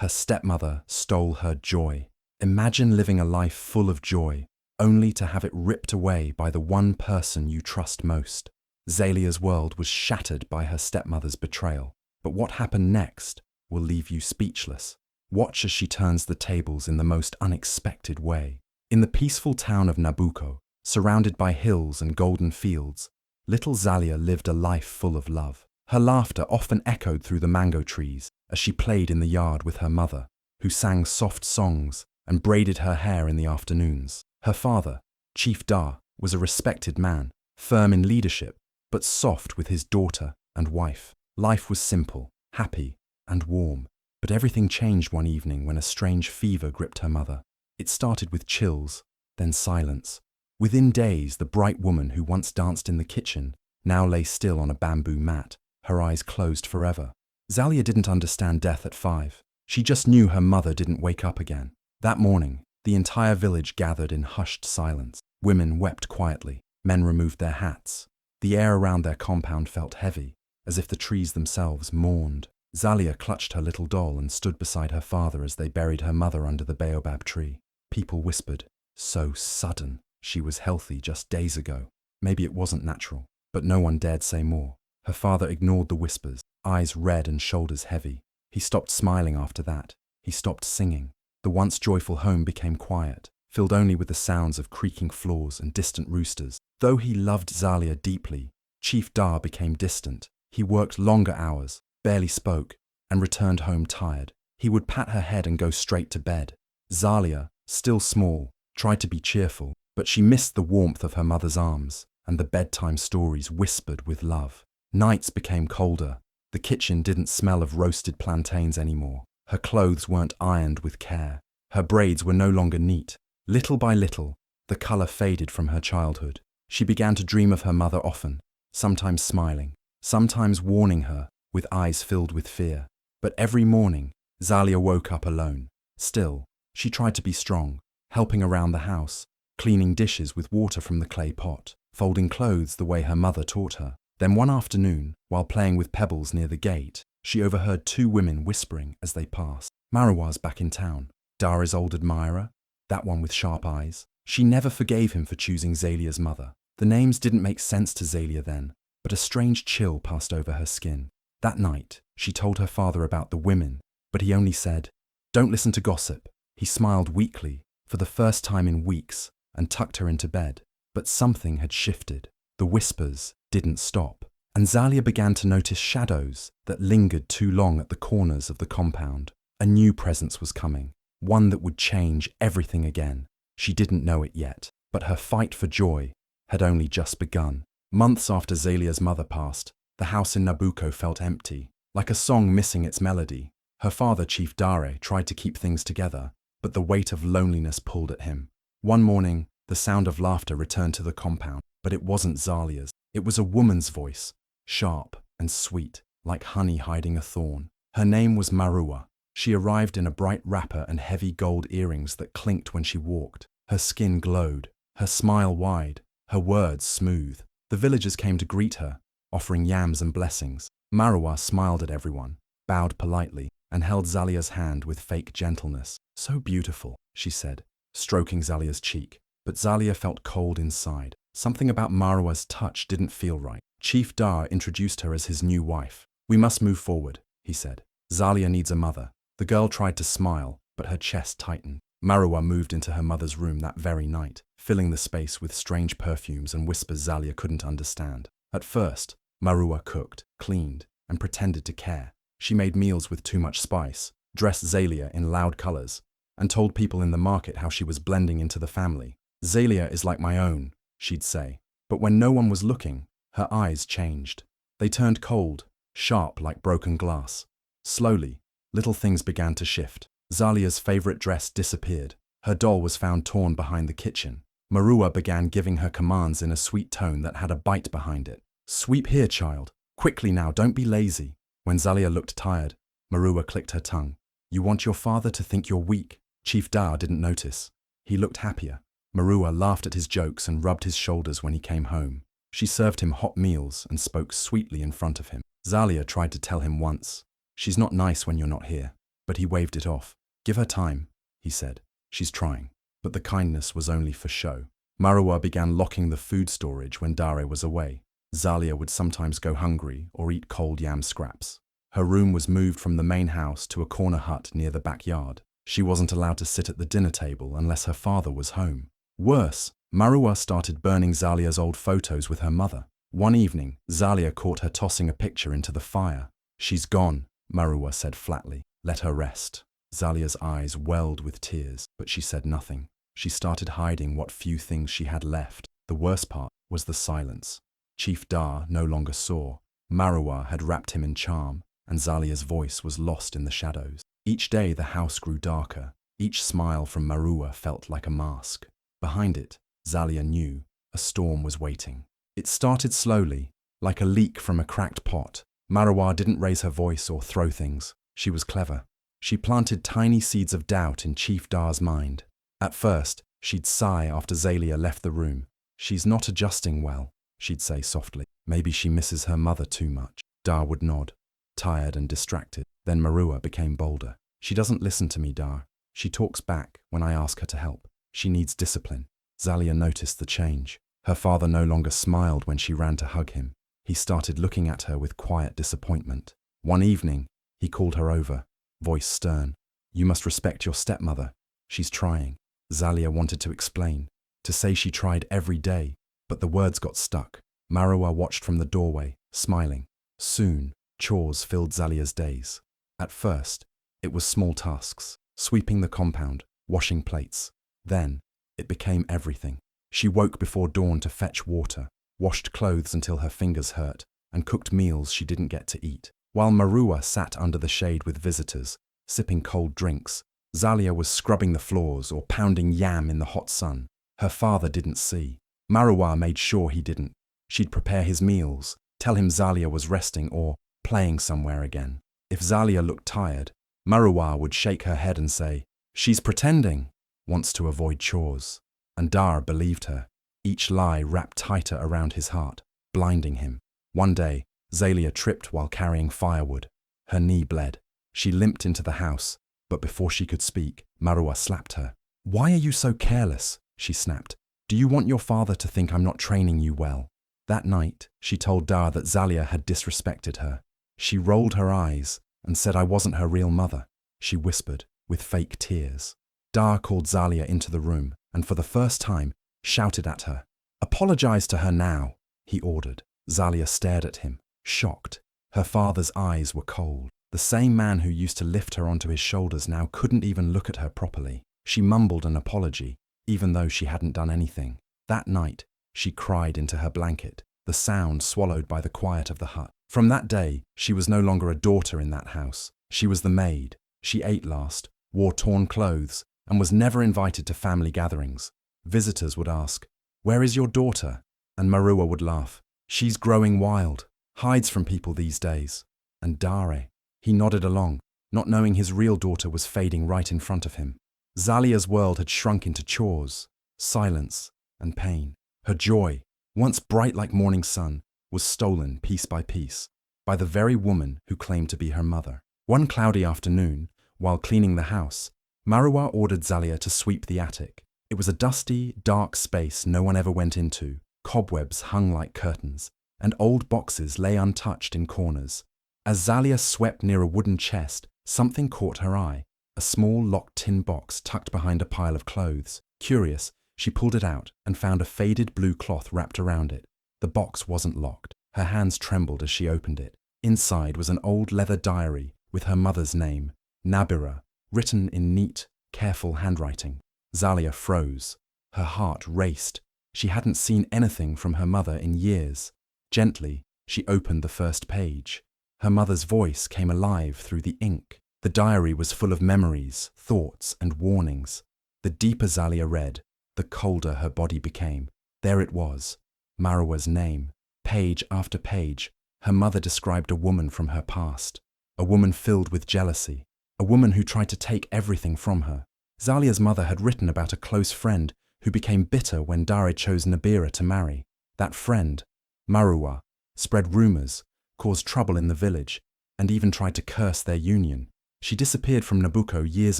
Her stepmother stole her joy. Imagine living a life full of joy, only to have it ripped away by the one person you trust most. Zalia's world was shattered by her stepmother's betrayal. But what happened next will leave you speechless. Watch as she turns the tables in the most unexpected way. In the peaceful town of Nabucco, surrounded by hills and golden fields, little Zalia lived a life full of love. Her laughter often echoed through the mango trees as she played in the yard with her mother, who sang soft songs and braided her hair in the afternoons. Her father, Chief Dar, was a respected man, firm in leadership, but soft with his daughter and wife. Life was simple, happy, and warm. But everything changed one evening when a strange fever gripped her mother. It started with chills, then silence. Within days, the bright woman who once danced in the kitchen now lay still on a bamboo mat, her eyes closed forever. Zalia didn't understand death at 5. She just knew her mother didn't wake up again. That morning, the entire village gathered in hushed silence. Women wept quietly. Men removed their hats. The air around their compound felt heavy, as if the trees themselves mourned. Zalia clutched her little doll and stood beside her father as they buried her mother under the baobab tree. People whispered, "So sudden. She was healthy just days ago." Maybe it wasn't natural, but no one dared say more. Her father ignored the whispers, eyes red and shoulders heavy. He stopped smiling after that. He stopped singing. The once joyful home became quiet, filled only with the sounds of creaking floors and distant roosters. Though he loved Zalia deeply, Chief Dar became distant. He worked longer hours, barely spoke, and returned home tired. He would pat her head and go straight to bed. Zalia, still small, tried to be cheerful, but she missed the warmth of her mother's arms and the bedtime stories whispered with love. Nights became colder. The kitchen didn't smell of roasted plantains anymore. Her clothes weren't ironed with care. Her braids were no longer neat. Little by little, the color faded from her childhood. She began to dream of her mother often, sometimes smiling, sometimes warning her with eyes filled with fear. But every morning, Zalia woke up alone. Still, she tried to be strong, helping around the house, cleaning dishes with water from the clay pot, folding clothes the way her mother taught her. Then one afternoon, while playing with pebbles near the gate, she overheard 2 women whispering as they passed. Marwa's back in town. Dara's old admirer, that one with sharp eyes. She never forgave him for choosing Zalia's mother. The names didn't make sense to Zalia then, but a strange chill passed over her skin. That night, she told her father about the women, but he only said, "Don't listen to gossip." He smiled weakly, for the first time in weeks, and tucked her into bed. But something had shifted. The whispers didn't stop, and Zalia began to notice shadows that lingered too long at the corners of the compound. A new presence was coming, one that would change everything again. She didn't know it yet, but her fight for joy had only just begun. Months after Zalia's mother passed, the house in Nabucco felt empty, like a song missing its melody. Her father, Chief Dare, tried to keep things together, but the weight of loneliness pulled at him. One morning, the sound of laughter returned to the compound, but it wasn't Zalia's. It was a woman's voice, sharp and sweet, like honey hiding a thorn. Her name was Marua. She arrived in a bright wrapper and heavy gold earrings that clinked when she walked. Her skin glowed, her smile wide, her words smooth. The villagers came to greet her, offering yams and blessings. Marua smiled at everyone, bowed politely, and held Zalia's hand with fake gentleness. "So beautiful," she said, stroking Zalia's cheek. But Zalia felt cold inside. Something about Marua's touch didn't feel right. Chief Dar introduced her as his new wife. "We must move forward," he said. "Zalia needs a mother." The girl tried to smile, but her chest tightened. Marua moved into her mother's room that very night, filling the space with strange perfumes and whispers Zalia couldn't understand. At first, Marua cooked, cleaned, and pretended to care. She made meals with too much spice, dressed Zalia in loud colors, and told people in the market how she was blending into the family. "Zalia is like my own," she'd say. But when no one was looking, her eyes changed. They turned cold, sharp like broken glass. Slowly, little things began to shift. Zalia's favorite dress disappeared. Her doll was found torn behind the kitchen. Marua began giving her commands in a sweet tone that had a bite behind it. "Sweep here, child. Quickly now, don't be lazy." When Zalia looked tired, Marua clicked her tongue. "You want your father to think you're weak." Chief Dar didn't notice. He looked happier. Marua laughed at his jokes and rubbed his shoulders when he came home. She served him hot meals and spoke sweetly in front of him. Zalia tried to tell him once, "She's not nice when you're not here." but he waved it off. "Give her time," he said. "She's trying." But the kindness was only for show. Marua began locking the food storage when Dare was away. Zalia would sometimes go hungry or eat cold yam scraps. Her room was moved from the main house to a corner hut near the backyard. She wasn't allowed to sit at the dinner table unless her father was home. Worse, Marua started burning Zalia's old photos with her mother. One evening, Zalia caught her tossing a picture into the fire. "She's gone," Marua said flatly. "Let her rest." Zalia's eyes welled with tears, but she said nothing. She started hiding what few things she had left. The worst part was the silence. Chief Dar no longer saw. Marua had wrapped him in charm, and Zalia's voice was lost in the shadows. Each day the house grew darker. Each smile from Marua felt like a mask. Behind it, Zalia knew a storm was waiting. It started slowly, like a leak from a cracked pot. Marua didn't raise her voice or throw things. She was clever. She planted tiny seeds of doubt in Chief Dar's mind. At first, she'd sigh after Zalia left the room. "She's not adjusting well," she'd say softly. "Maybe she misses her mother too much." Dar would nod, tired and distracted. Then Marua became bolder. "She doesn't listen to me, Dar. She talks back when I ask her to help. She needs discipline." Zalia noticed the change. Her father no longer smiled when she ran to hug him. He started looking at her with quiet disappointment. One evening, he called her over, voice stern. "You must respect your stepmother. She's trying." Zalia wanted to explain, to say she tried every day, but the words got stuck. Marua watched from the doorway, smiling. Soon, chores filled Zalia's days. At first, it was small tasks, sweeping the compound, washing plates. Then, it became everything. She woke before dawn to fetch water, washed clothes until her fingers hurt, and cooked meals she didn't get to eat. While Marua sat under the shade with visitors, sipping cold drinks, Zalia was scrubbing the floors or pounding yam in the hot sun. Her father didn't see. Marua made sure he didn't. She'd prepare his meals, tell him Zalia was resting or playing somewhere again. If Zalia looked tired, Marua would shake her head and say, "She's pretending," wants to avoid chores. And Dar believed her, each lie wrapped tighter around his heart, blinding him. One day, Zalia tripped while carrying firewood. Her knee bled. She limped into the house, but before she could speak, Marua slapped her. "Why are you so careless?" she snapped. "Do you want your father to think I'm not training you well?" That night, she told Dar that Zalia had disrespected her. She rolled her eyes and said I wasn't her real mother. She whispered, with fake tears. Dar called Zalia into the room and for the first time shouted at her. "Apologize to her now," he ordered. Zalia stared at him, shocked. Her father's eyes were cold. The same man who used to lift her onto his shoulders now couldn't even look at her properly. She mumbled an apology, even though she hadn't done anything. That night, she cried into her blanket, the sound swallowed by the quiet of the hut. From that day, she was no longer a daughter in that house. She was the maid. She ate last, wore torn clothes, and was never invited to family gatherings. Visitors would ask, "Where is your daughter?" And Marua would laugh. "She's growing wild, hides from people these days." And Dare, he nodded along, not knowing his real daughter was fading right in front of him. Zalia's world had shrunk into chores, silence, and pain. Her joy, once bright like morning sun, was stolen piece by piece by the very woman who claimed to be her mother. One cloudy afternoon, while cleaning the house, Marua ordered Zalia to sweep the attic. It was a dusty, dark space no one ever went into. Cobwebs hung like curtains, and old boxes lay untouched in corners. As Zalia swept near a wooden chest, something caught her eye. A small locked tin box tucked behind a pile of clothes. Curious, she pulled it out and found a faded blue cloth wrapped around it. The box wasn't locked. Her hands trembled as she opened it. Inside was an old leather diary with her mother's name, Nabira, written in neat, careful handwriting. Zalia froze. Her heart raced. She hadn't seen anything from her mother in years. Gently, she opened the first page. Her mother's voice came alive through the ink. The diary was full of memories, thoughts, and warnings. The deeper Zalia read, the colder her body became. There it was, Marua's name. Page after page, her mother described a woman from her past. A woman filled with jealousy. A woman who tried to take everything from her. Zalia's mother had written about a close friend who became bitter when Dare chose Nabira to marry. That friend, Marua, spread rumors, caused trouble in the village, and even tried to curse their union. She disappeared from Nabucco years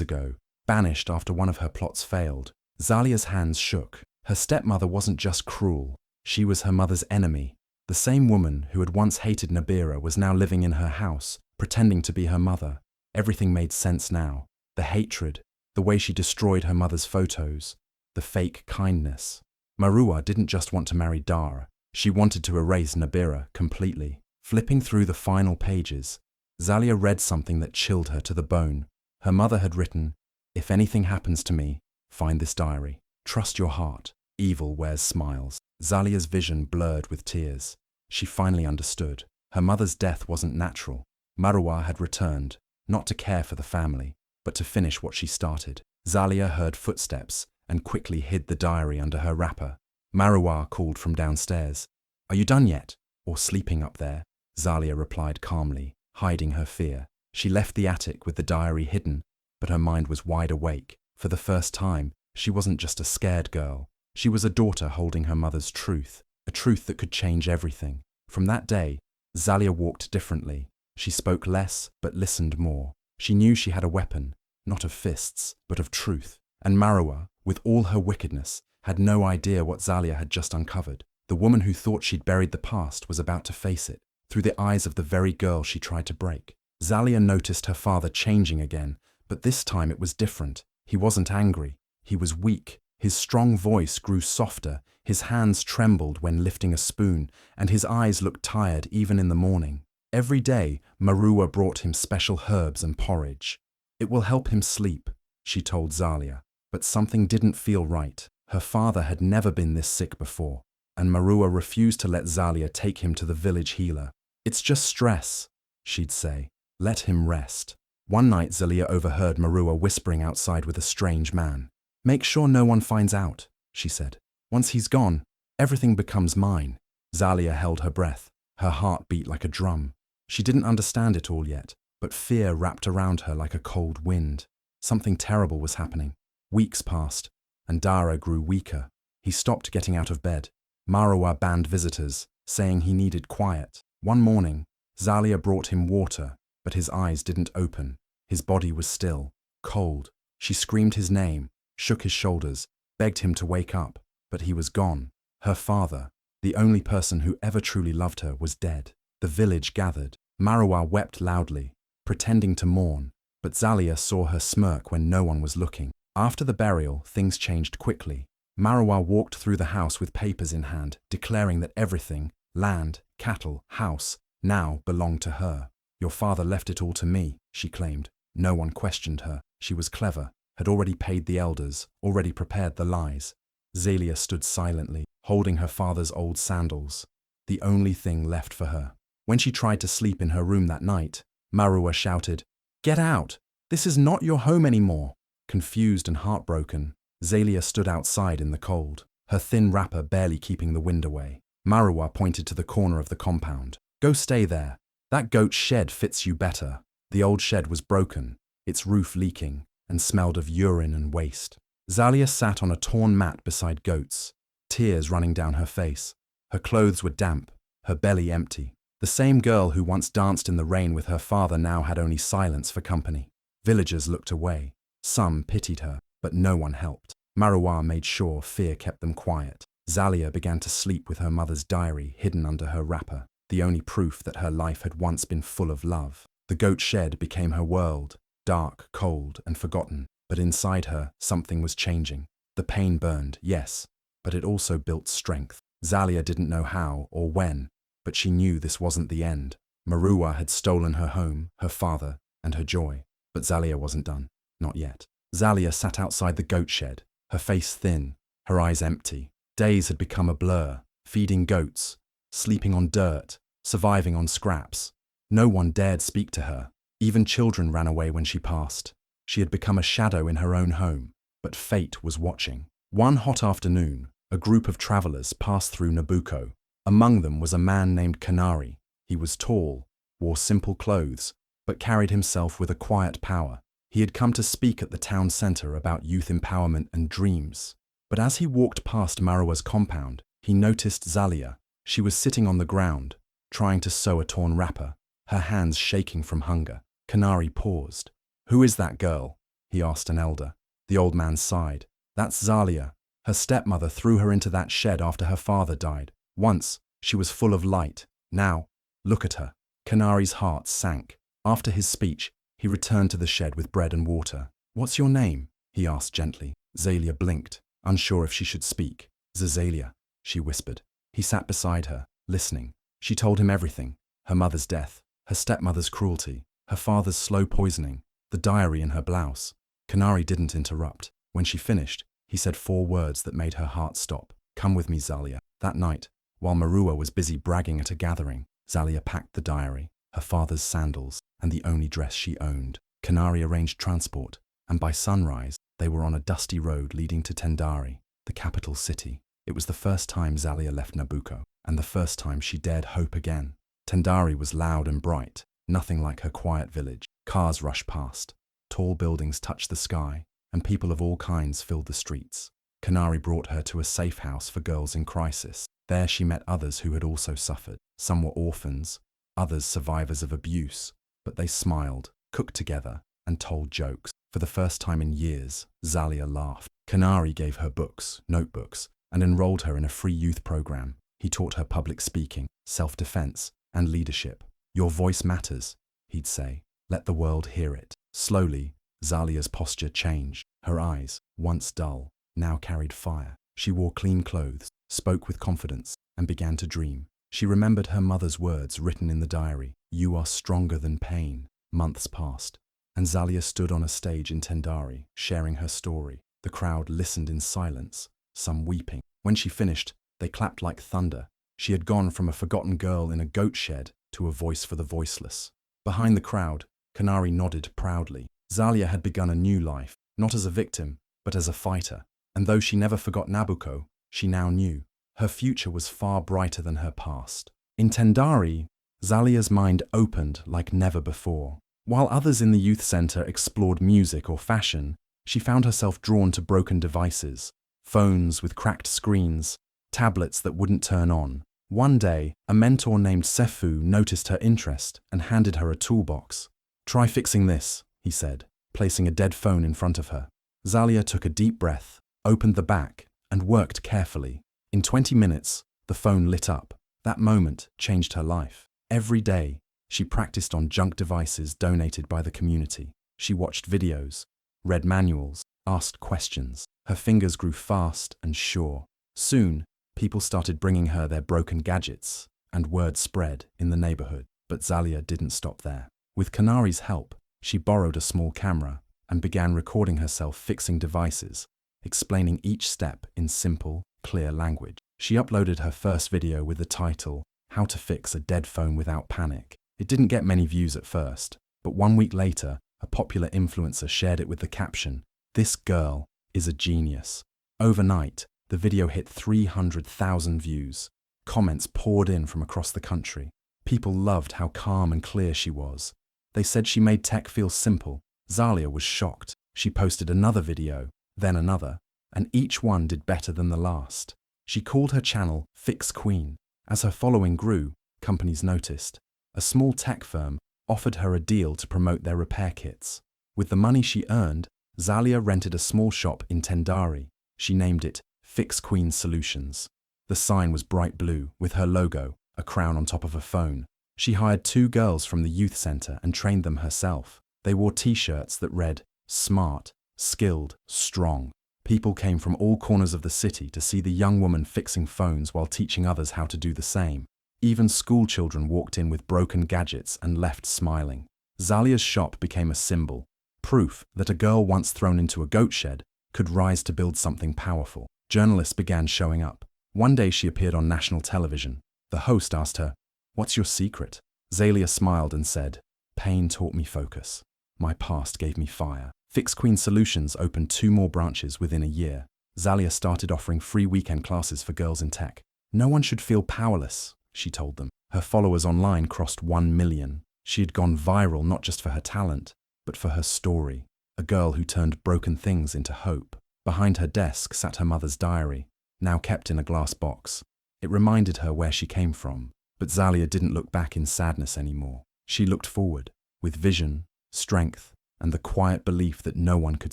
ago, banished after one of her plots failed. Zalia's hands shook. Her stepmother wasn't just cruel, she was her mother's enemy. The same woman who had once hated Nabira was now living in her house, pretending to be her mother. Everything made sense now. The hatred, the way she destroyed her mother's photos, the fake kindness. Marua didn't just want to marry Dara, she wanted to erase Nabira completely. Flipping through the final pages, Zalia read something that chilled her to the bone. Her mother had written, "If anything happens to me, find this diary. Trust your heart. Evil wears smiles." Zalia's vision blurred with tears. She finally understood. Her mother's death wasn't natural. Marua had returned, not to care for the family, but to finish what she started. Zalia heard footsteps and quickly hid the diary under her wrapper. Marua called from downstairs. "Are you done yet? Or sleeping up there?" Zalia replied calmly, hiding her fear. She left the attic with the diary hidden, but her mind was wide awake. For the first time, she wasn't just a scared girl. She was a daughter holding her mother's truth, a truth that could change everything. From that day, Zalia walked differently. She spoke less, but listened more. She knew she had a weapon, not of fists, but of truth. And Marua, with all her wickedness, had no idea what Zalia had just uncovered. The woman who thought she'd buried the past was about to face it, through the eyes of the very girl she tried to break. Zalia noticed her father changing again, but this time it was different. He wasn't angry. He was weak. His strong voice grew softer, his hands trembled when lifting a spoon, and his eyes looked tired even in the morning. Every day, Marua brought him special herbs and porridge. "It will help him sleep," she told Zalia. But something didn't feel right. Her father had never been this sick before, and Marua refused to let Zalia take him to the village healer. "It's just stress," she'd say. "Let him rest." One night, Zalia overheard Marua whispering outside with a strange man. "Make sure no one finds out," she said. "Once he's gone, everything becomes mine." Zalia held her breath. Her heart beat like a drum. She didn't understand it all yet, but fear wrapped around her like a cold wind. Something terrible was happening. Weeks passed, and Dara grew weaker. He stopped getting out of bed. Marua banned visitors, saying he needed quiet. One morning, Zalia brought him water, but his eyes didn't open. His body was still, cold. She screamed his name, shook his shoulders, begged him to wake up, but he was gone. Her father, the only person who ever truly loved her, was dead. The village gathered. Marua wept loudly, pretending to mourn, but Zalia saw her smirk when no one was looking. After the burial, things changed quickly. Marua walked through the house with papers in hand, declaring that everything, land, cattle, house, now belonged to her. "Your father left it all to me," she claimed. No one questioned her. She was clever, had already paid the elders, already prepared the lies. Zalia stood silently, holding her father's old sandals, the only thing left for her. When she tried to sleep in her room that night, Marua shouted, "Get out! This is not your home anymore!" Confused and heartbroken, Zalia stood outside in the cold, her thin wrapper barely keeping the wind away. Marua pointed to the corner of the compound. "Go stay there. That goat shed fits you better." The old shed was broken, its roof leaking, and smelled of urine and waste. Zalia sat on a torn mat beside goats, tears running down her face. Her clothes were damp, her belly empty. The same girl who once danced in the rain with her father now had only silence for company. Villagers looked away. Some pitied her, but no one helped. Marua made sure fear kept them quiet. Zalia began to sleep with her mother's diary hidden under her wrapper, the only proof that her life had once been full of love. The goat shed became her world, dark, cold, and forgotten. But inside her, something was changing. The pain burned, yes, but it also built strength. Zalia didn't know how or when, but she knew this wasn't the end. Marua had stolen her home, her father, and her joy. But Zalia wasn't done. Not yet. Zalia sat outside the goat shed, her face thin, her eyes empty. Days had become a blur, feeding goats, sleeping on dirt, surviving on scraps. No one dared speak to her. Even children ran away when she passed. She had become a shadow in her own home, but fate was watching. One hot afternoon, a group of travelers passed through Nabucco. Among them was a man named Kanari. He was tall, wore simple clothes, but carried himself with a quiet power. He had come to speak at the town center about youth empowerment and dreams. But as he walked past Marua's compound, he noticed Zalia. She was sitting on the ground, trying to sew a torn wrapper, her hands shaking from hunger. Kanari paused. "Who is that girl?" he asked an elder. The old man sighed. "That's Zalia. Her stepmother threw her into that shed after her father died. Once, she was full of light. Now, look at her." Canari's heart sank. After his speech, he returned to the shed with bread and water. "What's your name?" he asked gently. Zalia blinked, unsure if she should speak. "Zalia," she whispered. He sat beside her, listening. She told him everything: her mother's death, her stepmother's cruelty, her father's slow poisoning, the diary in her blouse. Canari didn't interrupt. When she finished, he said 4 words that made her heart stop. "Come with me, Zalia." That night, while Marua was busy bragging at a gathering, Zalia packed the diary, her father's sandals, and the only dress she owned. Canari arranged transport, and by sunrise, they were on a dusty road leading to Tendari, the capital city. It was the first time Zalia left Nabucco, and the first time she dared hope again. Tendari was loud and bright, nothing like her quiet village. Cars rushed past, tall buildings touched the sky, and people of all kinds filled the streets. Canari brought her to a safe house for girls in crisis. There she met others who had also suffered. Some were orphans, others survivors of abuse, but they smiled, cooked together, and told jokes. For the first time in years, Zalia laughed. Canari gave her books, notebooks, and enrolled her in a free youth program. He taught her public speaking, self-defense, and leadership. "Your voice matters," he'd say. "Let the world hear it." Slowly, Zalia's posture changed. Her eyes, once dull, now carried fire. She wore clean clothes, spoke with confidence, and began to dream. She remembered her mother's words written in the diary: "You are stronger than pain." Months passed, and Zalia stood on a stage in Tendari, sharing her story. The crowd listened in silence, some weeping. When she finished, they clapped like thunder. She had gone from a forgotten girl in a goat shed to a voice for the voiceless. Behind the crowd, Canari nodded proudly. Zalia had begun a new life, not as a victim, but as a fighter. And though she never forgot Nabucco, she now knew her future was far brighter than her past. In Tendari, Zalia's mind opened like never before. While others in the youth center explored music or fashion, she found herself drawn to broken devices, phones with cracked screens, tablets that wouldn't turn on. One day, a mentor named Sefu noticed her interest and handed her a toolbox. "Try fixing this," he said, placing a dead phone in front of her. Zalia took a deep breath, opened the back, and worked carefully. In 20 minutes, the phone lit up. That moment changed her life. Every day, she practiced on junk devices donated by the community. She watched videos, read manuals, asked questions. Her fingers grew fast and sure. Soon, people started bringing her their broken gadgets, and word spread in the neighborhood. But Zalia didn't stop there. With Canari's help, she borrowed a small camera and began recording herself fixing devices, explaining each step in simple, clear language. She uploaded her first video with the title, "How to Fix a Dead Phone Without Panic." It didn't get many views at first, but 1 week later, a popular influencer shared it with the caption, "This girl is a genius." Overnight, the video hit 300,000 views. Comments poured in from across the country. People loved how calm and clear she was. They said she made tech feel simple. Zalia was shocked. She posted another video, then another, and each one did better than the last. She called her channel Fix Queen. As her following grew, companies noticed. A small tech firm offered her a deal to promote their repair kits. With the money she earned, Zalia rented a small shop in Tendari. She named it Fix Queen Solutions. The sign was bright blue, with her logo, a crown on top of a phone. She hired 2 girls from the youth center and trained them herself. They wore t-shirts that read, "Smart, skilled, strong." People came from all corners of the city to see the young woman fixing phones while teaching others how to do the same. Even school children walked in with broken gadgets and left smiling. Zalia's shop became a symbol, proof that a girl once thrown into a goat shed could rise to build something powerful. Journalists began showing up. One day she appeared on national television. The host asked her, "What's your secret?" Zalia smiled and said, "Pain taught me focus. My past gave me fire." Fix Queen Solutions opened 2 more branches within a year. Zalia started offering free weekend classes for girls in tech. No one should feel powerless, she told them. Her followers online crossed 1 million. She had gone viral not just for her talent, but for her story. A girl who turned broken things into hope. Behind her desk sat her mother's diary, now kept in a glass box. It reminded her where she came from. But Zalia didn't look back in sadness anymore. She looked forward, with vision, strength, and the quiet belief that no one could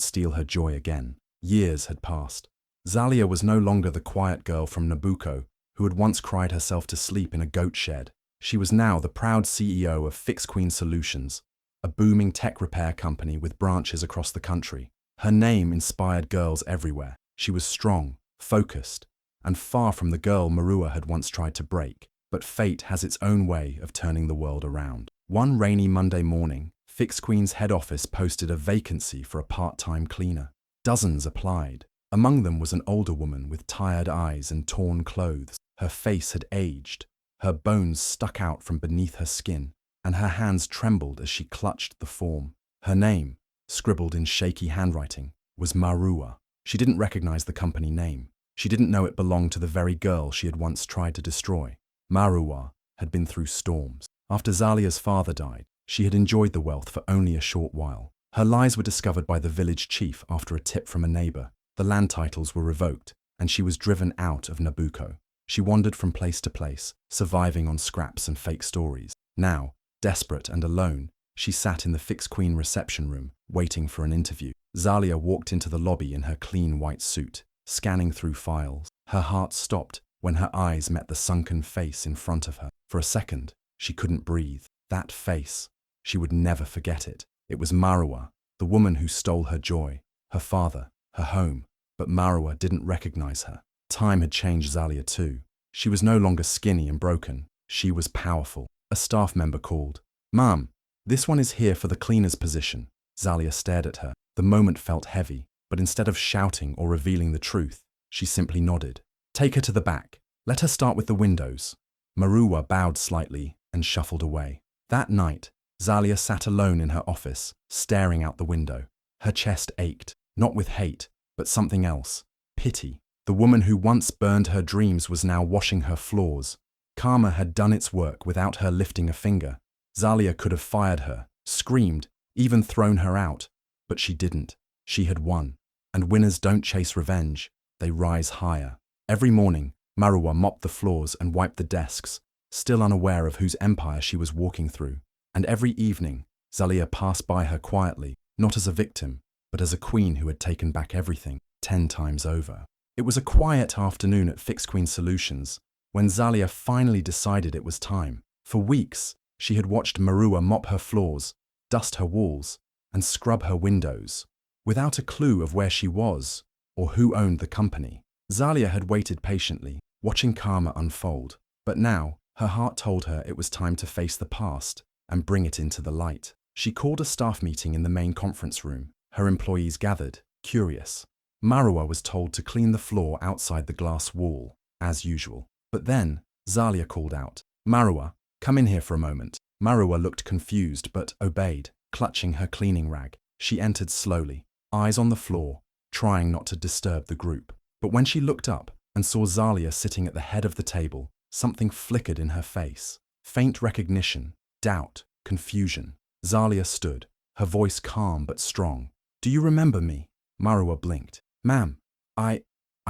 steal her joy again. Years had passed. Zalia was no longer the quiet girl from Nabucco who had once cried herself to sleep in a goat shed. She was now the proud CEO of Fix Queen Solutions, a booming tech repair company with branches across the country. Her name inspired girls everywhere. She was strong, focused, and far from the girl Marua had once tried to break. But fate has its own way of turning the world around. One rainy Monday morning, Fix Queen's head office posted a vacancy for a part-time cleaner. Dozens applied. Among them was an older woman with tired eyes and torn clothes. Her face had aged. Her bones stuck out from beneath her skin, and her hands trembled as she clutched the form. Her name, scribbled in shaky handwriting, was Marua. She didn't recognize the company name. She didn't know it belonged to the very girl she had once tried to destroy. Marua had been through storms. After Zalia's father died, she had enjoyed the wealth for only a short while. Her lies were discovered by the village chief after a tip from a neighbor. The land titles were revoked, and she was driven out of Nabucco. She wandered from place to place, surviving on scraps and fake stories. Now, desperate and alone, she sat in the Fix Queen reception room, waiting for an interview. Zalia walked into the lobby in her clean white suit, scanning through files. Her heart stopped when her eyes met the sunken face in front of her. For a second, she couldn't breathe. That face, she would never forget it. It was Marua, the woman who stole her joy, her father, her home. But Marua didn't recognize her. Time had changed Zalia too. She was no longer skinny and broken. She was powerful. A staff member called. "Ma'am, this one is here for the cleaner's position." Zalia stared at her. The moment felt heavy, but instead of shouting or revealing the truth, she simply nodded. "Take her to the back. Let her start with the windows." Marua bowed slightly and shuffled away. That night, Zalia sat alone in her office, staring out the window. Her chest ached, not with hate, but something else. Pity. The woman who once burned her dreams was now washing her floors. Karma had done its work without her lifting a finger. Zalia could have fired her, screamed, even thrown her out. But she didn't. She had won. And winners don't chase revenge. They rise higher. Every morning, Marua mopped the floors and wiped the desks, still unaware of whose empire she was walking through. And every evening, Zalia passed by her quietly, not as a victim, but as a queen who had taken back everything 10 times over. It was a quiet afternoon at Fix Queen Solutions when Zalia finally decided it was time. For weeks, she had watched Marua mop her floors, dust her walls, and scrub her windows, without a clue of where she was or who owned the company. Zalia had waited patiently, watching karma unfold. But now, her heart told her it was time to face the past and bring it into the light. She called a staff meeting in the main conference room. Her employees gathered, curious. Marua was told to clean the floor outside the glass wall, as usual. But then, Zalia called out, "Marua, come in here for a moment." Marua looked confused but obeyed, clutching her cleaning rag. She entered slowly, eyes on the floor, trying not to disturb the group. But when she looked up and saw Zalia sitting at the head of the table, something flickered in her face. Faint recognition, doubt, confusion. Zalia stood, her voice calm but strong. "Do you remember me?" Marua blinked. "Ma'am, I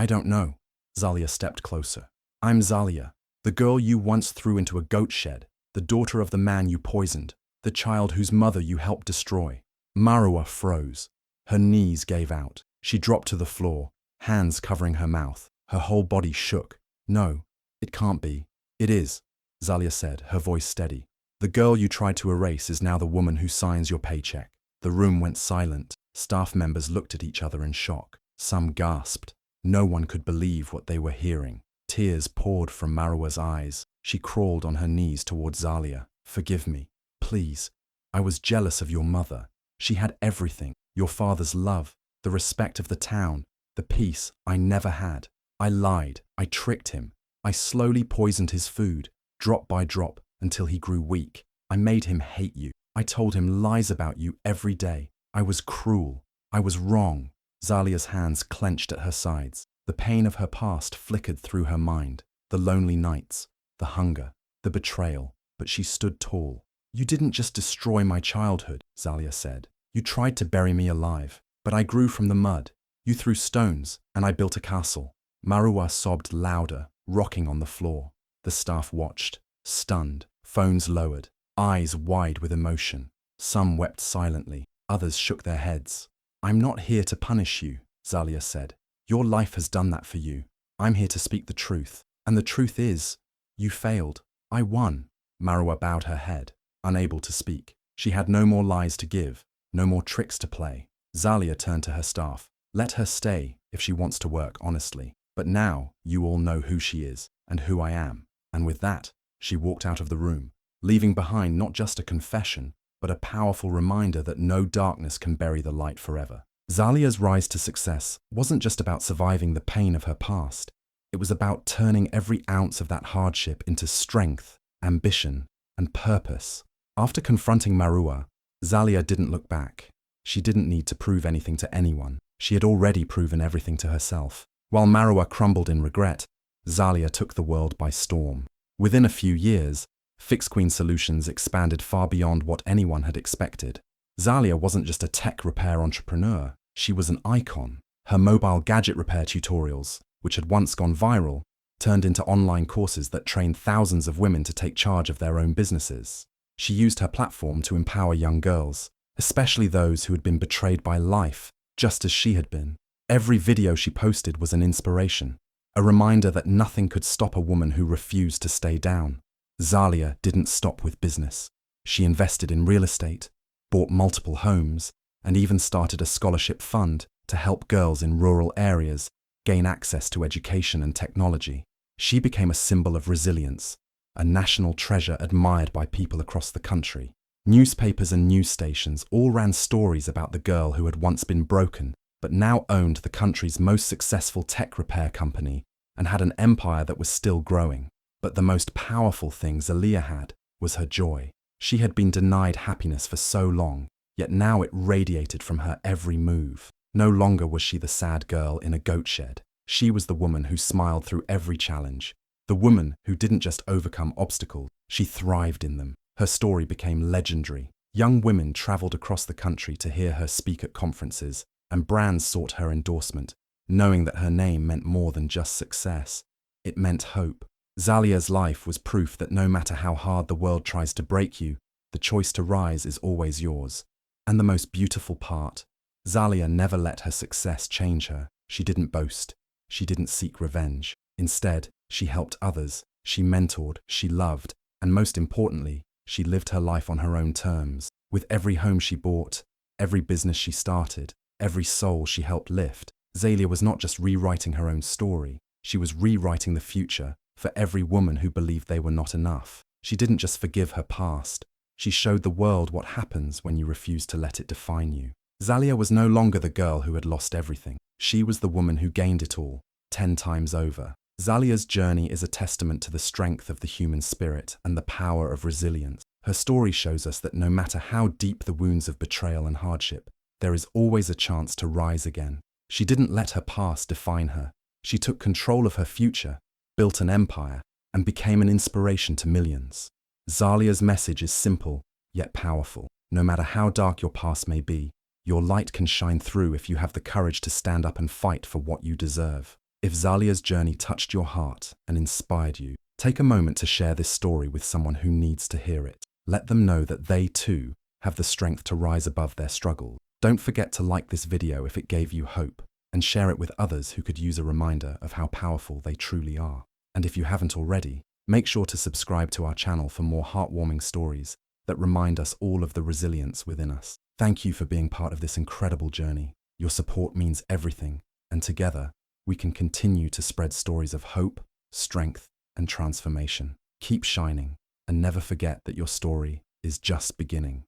don't know." Zalia stepped closer. "I'm Zalia, the girl you once threw into a goat shed, the daughter of the man you poisoned, the child whose mother you helped destroy." Marua froze. Her knees gave out. She dropped to the floor, hands covering her mouth. Her whole body shook. "No, it can't be." "It is," Zalia said, her voice steady. "The girl you tried to erase is now the woman who signs your paycheck." The room went silent. Staff members looked at each other in shock. Some gasped. No one could believe what they were hearing. Tears poured from Marua's eyes. She crawled on her knees towards Zalia. "Forgive me. Please. I was jealous of your mother. She had everything. Your father's love, the respect of the town, the peace I never had. I lied. I tricked him. I slowly poisoned his food, drop by drop, until he grew weak. I made him hate you. I told him lies about you every day. I was cruel. I was wrong." Zalia's hands clenched at her sides. The pain of her past flickered through her mind. The lonely nights, the hunger, the betrayal. But she stood tall. "You didn't just destroy my childhood," Zalia said. "You tried to bury me alive. But I grew from the mud. You threw stones, and I built a castle." Marua sobbed louder, rocking on the floor. The staff watched, stunned, phones lowered, eyes wide with emotion. Some wept silently, Others shook their heads. "I'm not here to punish you," Zalia said. "Your life has done that for you. I'm here to speak the truth. And the truth is, you failed. I won." Marua bowed her head, unable to speak. She had no more lies to give, no more tricks to play. Zalia turned to her staff. "Let her stay if she wants to work honestly. But now you all know who she is and who I am." And with that, she walked out of the room, leaving behind not just a confession, but a powerful reminder that no darkness can bury the light forever. Zalia's rise to success wasn't just about surviving the pain of her past. It was about turning every ounce of that hardship into strength, ambition, and purpose. After confronting Marua, Zalia didn't look back. She didn't need to prove anything to anyone. She had already proven everything to herself. While Marua crumbled in regret, Zalia took the world by storm. Within a few years, Fixed Queen Solutions expanded far beyond what anyone had expected. Zalia wasn't just a tech repair entrepreneur, she was an icon. Her mobile gadget repair tutorials, which had once gone viral, turned into online courses that trained thousands of women to take charge of their own businesses. She used her platform to empower young girls, especially those who had been betrayed by life, just as she had been. Every video she posted was an inspiration, a reminder that nothing could stop a woman who refused to stay down. Zalia didn't stop with business. She invested in real estate, bought multiple homes, and even started a scholarship fund to help girls in rural areas gain access to education and technology. She became a symbol of resilience, a national treasure admired by people across the country. Newspapers and news stations all ran stories about the girl who had once been broken, but now owned the country's most successful tech repair company and had an empire that was still growing. But the most powerful thing Zalia had was her joy. She had been denied happiness for so long, yet now it radiated from her every move. No longer was she the sad girl in a goat shed. She was the woman who smiled through every challenge. The woman who didn't just overcome obstacles, she thrived in them. Her story became legendary. Young women traveled across the country to hear her speak at conferences, and brands sought her endorsement, knowing that her name meant more than just success. It meant hope. Zalia's life was proof that no matter how hard the world tries to break you, the choice to rise is always yours. And the most beautiful part, Zalia never let her success change her. She didn't boast. She didn't seek revenge. Instead, she helped others. She mentored, she loved, and most importantly, she lived her life on her own terms. With every home she bought, every business she started, every soul she helped lift, Zalia was not just rewriting her own story, she was rewriting the future for every woman who believed they were not enough. She didn't just forgive her past, she showed the world what happens when you refuse to let it define you. Zalia was no longer the girl who had lost everything. She was the woman who gained it all, 10 times over. Zalia's journey is a testament to the strength of the human spirit and the power of resilience. Her story shows us that no matter how deep the wounds of betrayal and hardship, there is always a chance to rise again. She didn't let her past define her. She took control of her future, built an empire, and became an inspiration to millions. Zalia's message is simple, yet powerful. No matter how dark your past may be, your light can shine through if you have the courage to stand up and fight for what you deserve. If Zalia's journey touched your heart and inspired you, take a moment to share this story with someone who needs to hear it. Let them know that they too have the strength to rise above their struggle. Don't forget to like this video if it gave you hope, and share it with others who could use a reminder of how powerful they truly are. And if you haven't already, make sure to subscribe to our channel for more heartwarming stories that remind us all of the resilience within us. Thank you for being part of this incredible journey. Your support means everything, and together, we can continue to spread stories of hope, strength, and transformation. Keep shining, and never forget that your story is just beginning.